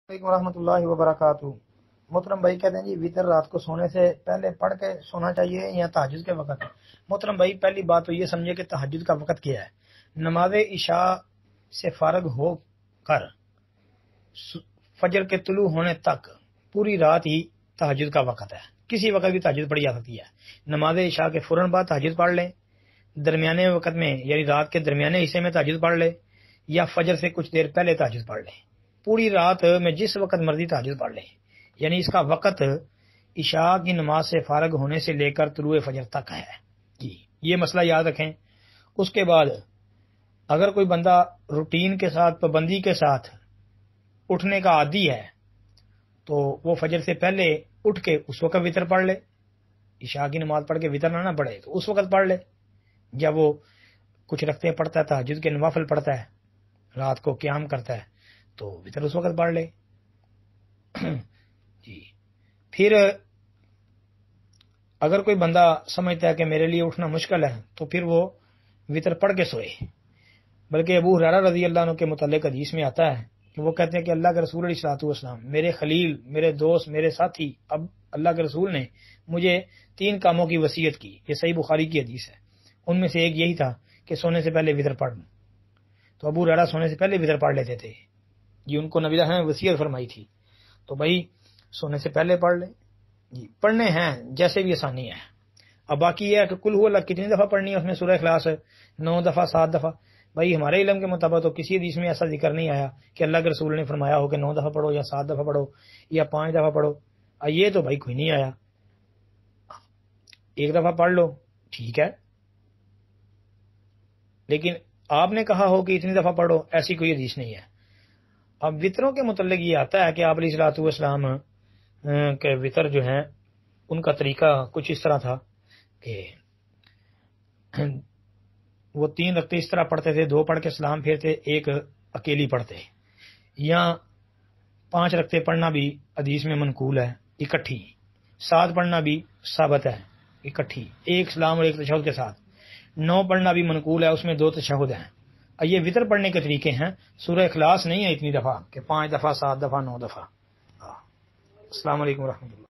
علیکم ورحمۃ اللہ وبرکاتہ۔ محترم بھائی کہتے ہیں جی وطر رات کو سونے سے پہلے پڑھ کے سونا چاہیے یا تہجد کے وقت؟ محترم بھائی پہلی بات تو یہ سمجھے کہ تہجد کا وقت کیا ہے۔ نماز عشاء سے فارغ ہو کر فجر کے طلوع ہونے تک پوری رات ہی تہجد کا وقت ہے۔ کسی وقت بھی تہجد پڑھی جا سکتی ہے۔ نماز عشاء کے فوراً بعد تہجد پڑھ لیں، درمیانے وقت میں یعنی رات کے درمیانے حصے میں تہجد پڑھ لیں، یا فجر سے کچھ دیر پہلے تہجد پڑھ لیں۔ پوری رات میں جس وقت مرضی تہجد پڑھ لیں، یعنی اس کا وقت عشاء کی نماز سے فارغ ہونے سے لے کر طلوع فجر تک ہے جی، یہ مسئلہ یاد رکھیں۔ اس کے بعد اگر کوئی بندہ روٹین کے ساتھ پابندی کے ساتھ اٹھنے کا عادی ہے تو وہ فجر سے پہلے اٹھ کے اس وقت وطر پڑھ لے، عشاء کی نماز پڑھ کے وطر نہ پڑھے تو اس وقت پڑھ لے۔ جب وہ کچھ رکھتے پڑھتا ہے، تہجد کے نوافل پڑھتا ہے، رات کو قیام کرتا ہے تو وطر اس وقت پڑھ لے جی۔ پھر اگر کوئی بندہ سمجھتا ہے کہ میرے لیے اٹھنا مشکل ہے تو پھر وہ وطر پڑھ کے سوئے۔ بلکہ ابو ہریرہ رضی اللہ عنہ کے متعلق حدیث میں آتا ہے کہ وہ کہتے ہیں کہ اللہ کے رسول علیہ الصلوۃ والسلام، میرے خلیل، میرے دوست، میرے ساتھی، اب اللہ کے رسول نے مجھے 3 کاموں کی وصیت کی۔ یہ صحیح بخاری کی حدیث ہے۔ ان میں سے ایک یہی تھا کہ سونے سے پہلے وطر پڑھ لوں۔ تو ابو ہریرہ سونے سے پہلے وطر پڑھ لیتے تھے جی، ان کو نبی نے وصیت فرمائی تھی۔ تو بھائی سونے سے پہلے پڑھ لیں جی، پڑھنے ہیں جیسے بھی آسانی ہے۔ اب باقی یہ ہے کہ قل هو اللہ کتنی دفعہ پڑھنی ہے، اس میں سورہ اخلاص 9 دفعہ 7 دفعہ۔ بھائی ہمارے علم کے مطابق تو کسی حدیث میں ایسا ذکر نہیں آیا کہ اللہ کے رسول نے فرمایا ہو کہ 9 دفعہ پڑھو یا 7 دفعہ پڑھو یا 5 دفعہ پڑھو۔ یہ تو بھائی کوئی نہیں آیا، 1 دفعہ پڑھ لو ٹھیک ہے، لیکن آپ نے کہا ہو کہ اتنی دفعہ پڑھو، ایسی کوئی حدیث نہیں ہے۔ اب وطروں کے متعلق یہ آتا ہے کہ آپ علیہ الصلوۃ والسلام کے وطر جو ہیں ان کا طریقہ کچھ اس طرح تھا کہ وہ 3 رکعتیں اس طرح پڑھتے تھے، 2 پڑھ کے سلام پھیرتے، 1 اکیلی پڑھتے، یا 5 رکعتیں پڑھنا بھی حدیث میں منقول ہے اکٹھی، 7 پڑھنا بھی ثابت ہے اکٹھی، 1 سلام اور 1 تشہد کے ساتھ، 9 پڑھنا بھی منقول ہے، اس میں 2 تشہد ہیں۔ یہ وطر پڑھنے کے طریقے ہیں، سورہ اخلاص نہیں ہے اتنی دفعہ کہ 5 دفعہ 7 دفعہ 9 دفعہ۔ السلام علیکم ورحمۃ اللہ۔